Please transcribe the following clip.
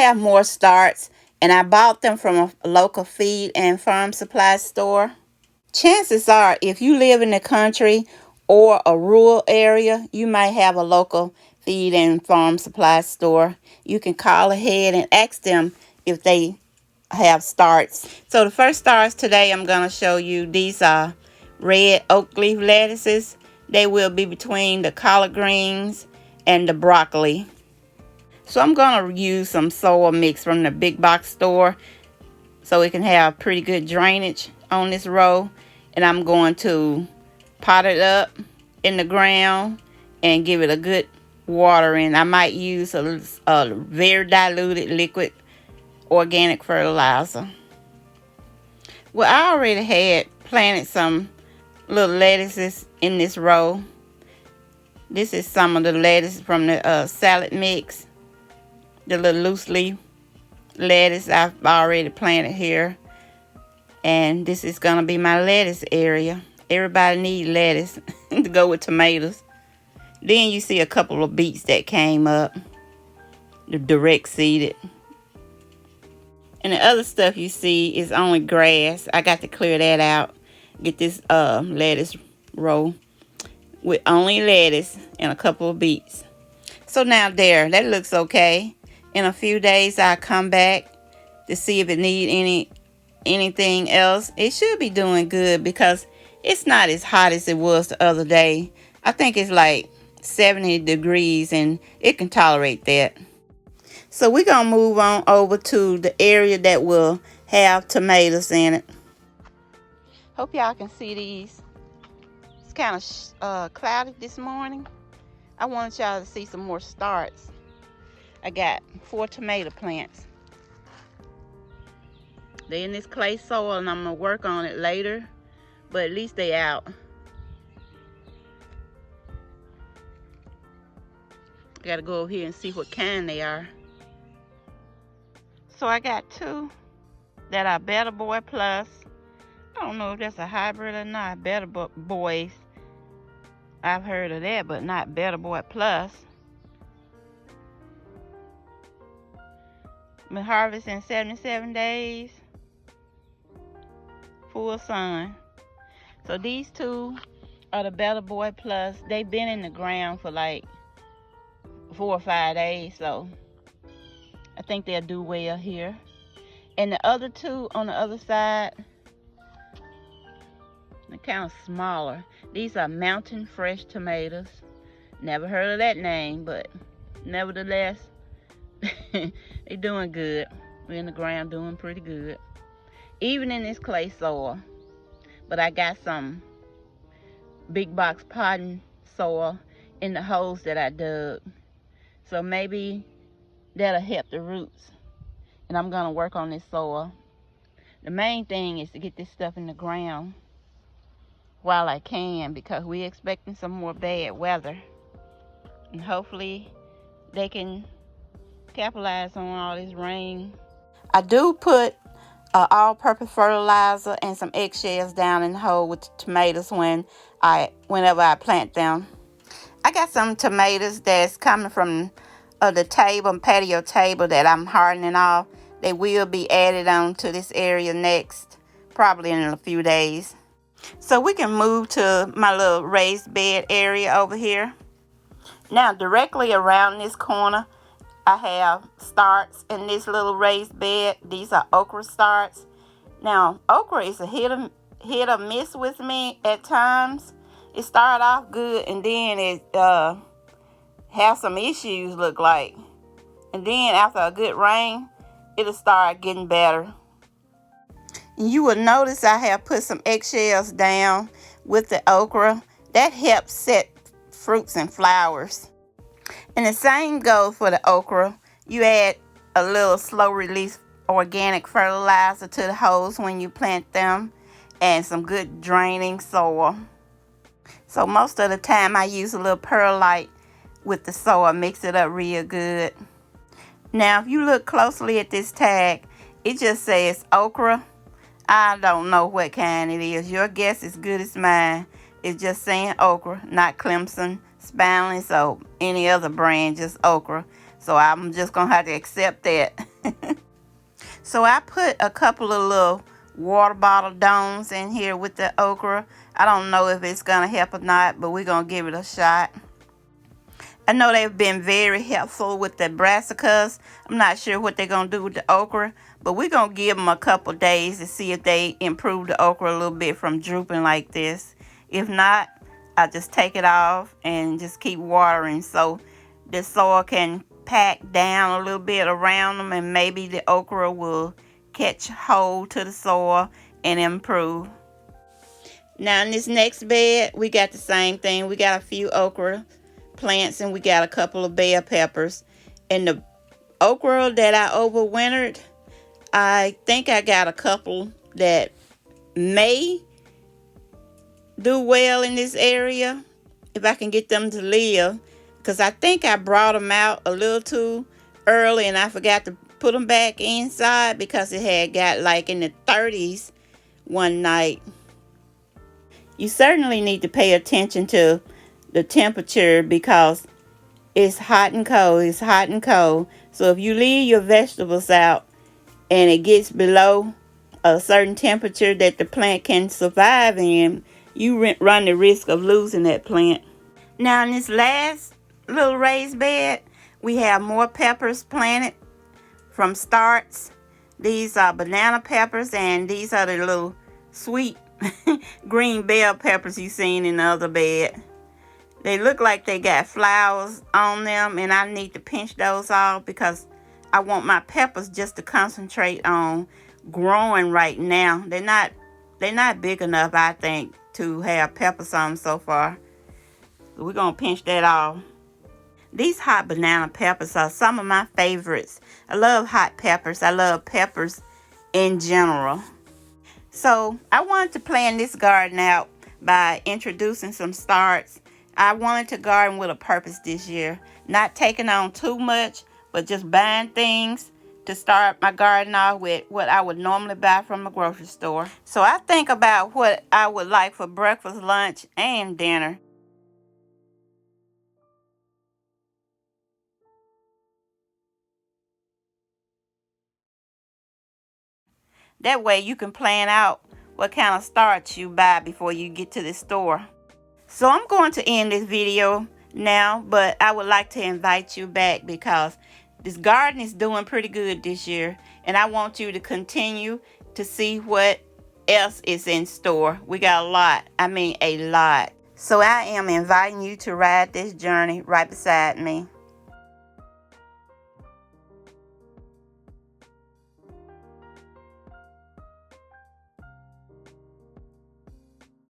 have more starts, and I bought them from a local feed and farm supply store. Chances are, if you live in the country or a rural area, you might have a local feed and farm supply store. You can call ahead and ask them if they have starts. So the first starts today I'm going to show you, these are red oak leaf lettuces. They will be between the collard greens and the broccoli. So I'm going to use some soil mix from the big box store so it can have pretty good drainage on this row. And I'm going to pot it up in the ground and give it a good watering. I might use a very diluted liquid organic fertilizer. Well, I already had planted some little lettuces in this row. This is some of the lettuce from the salad mix. The little loose leaf lettuce I've already planted here. And this is going to be my lettuce area. Everybody needs lettuce to go with tomatoes. Then you see a couple of beets that came up. They're direct seeded. And the other stuff you see is only grass. I got to clear that out. Get this lettuce row with only lettuce and a couple of beets. So now that looks okay. In a few days I'll come back to see if it need anything else. It should be doing good because it's not as hot as it was the other day. I think it's like 70 degrees and it can tolerate that. So we're going to move on over to the area that will have tomatoes in it. Hope y'all can see these. It's kind of cloudy this morning. I want y'all to see some more starts. I got 4 tomato plants. They're in this clay soil and I'm going to work on it later. But at least they out. I got to go over here and see what kind they are. So I got 2 that are Better Boy Plus. I don't know if that's a hybrid or not. Better Boys. I've heard of that, but not Better Boy Plus. Been harvesting 77 days. Full sun. So these 2 are the Better Boy Plus. They've been in the ground for like 4 or 5 days, so I think they'll do well here. And the other 2 on the other side, they're kind of smaller. These are Mountain Fresh tomatoes. Never heard of that name, but nevertheless, they're doing good. We're in the ground doing pretty good. Even in this clay soil. But I got some big box potting soil in the holes that I dug. So maybe that'll help the roots. And I'm going to work on this soil. The main thing is to get this stuff in the ground while I can, because we're expecting some more bad weather. And hopefully they can capitalize on all this rain. I do put all-purpose fertilizer and some eggshells down in the hole with the tomatoes whenever I plant them. I got some tomatoes that's coming from the patio table that I'm hardening off. They will be added on to this area next, probably in a few days. So we can move to my little raised bed area over here. Now directly around this corner, I have starts in this little raised bed. These are okra starts. Now, okra is a hit or miss with me at times. It started off good and then it has some issues, look like. And then after a good rain, it'll start getting better. And you will notice I have put some eggshells down with the okra. That helps set fruits and flowers. And the same goes for the okra. You add a little slow release organic fertilizer to the holes when you plant them, and some good draining soil. So most of the time I use a little perlite with the soil, mix it up real good. Now if you look closely at this tag, it just says okra. I don't know what kind it is. Your guess is good as mine. It's just saying okra, not Clemson, Spineless, or any other brand, just okra. So I'm just gonna have to accept that. So I put a couple of little water bottle domes in here with the okra. I don't know if it's going to help or not, but we're going to give it a shot. I know they've been very helpful with the brassicas. I'm not sure what they're going to do with the okra, but we're going to give them a couple days to see if they improve the okra a little bit from drooping like this. If not, I just take it off and just keep watering so the soil can pack down a little bit around them, and maybe the okra will catch hold to the soil and improve. Now in this next bed, we got the same thing. We got a few okra plants and we got a couple of bell peppers. And the okra that I overwintered, I think I got a couple that may do well in this area if I can get them to live, because I think I brought them out a little too early and I forgot to put them back inside because it had got like in the 30s one night. You certainly need to pay attention to the temperature because it's hot and cold. It's hot and cold. So if you leave your vegetables out and it gets below a certain temperature that the plant can survive in, you run the risk of losing that plant. Now in this last little raised bed, we have more peppers planted from starts. These are banana peppers, and these are the little sweet green bell peppers you seen in the other bed. They look like they got flowers on them, and I need to pinch those off because I want my peppers just to concentrate on growing right now. They're not big enough, I think, to have peppers on them so far. So we're going to pinch that off. These hot banana peppers are some of my favorites. I love hot peppers. I love peppers in general. So I wanted to plan this garden out by introducing some starts. I wanted to garden with a purpose this year. Not taking on too much, but just buying things to start my garden off with what I would normally buy from the grocery store. So I think about what I would like for breakfast, lunch, and dinner. That way you can plan out what kind of starts you buy before you get to the store. So I'm going to end this video now, but I would like to invite you back because this garden is doing pretty good this year, and I want you to continue to see what else is in store. We got a lot. I mean a lot. So I am inviting you to ride this journey right beside me.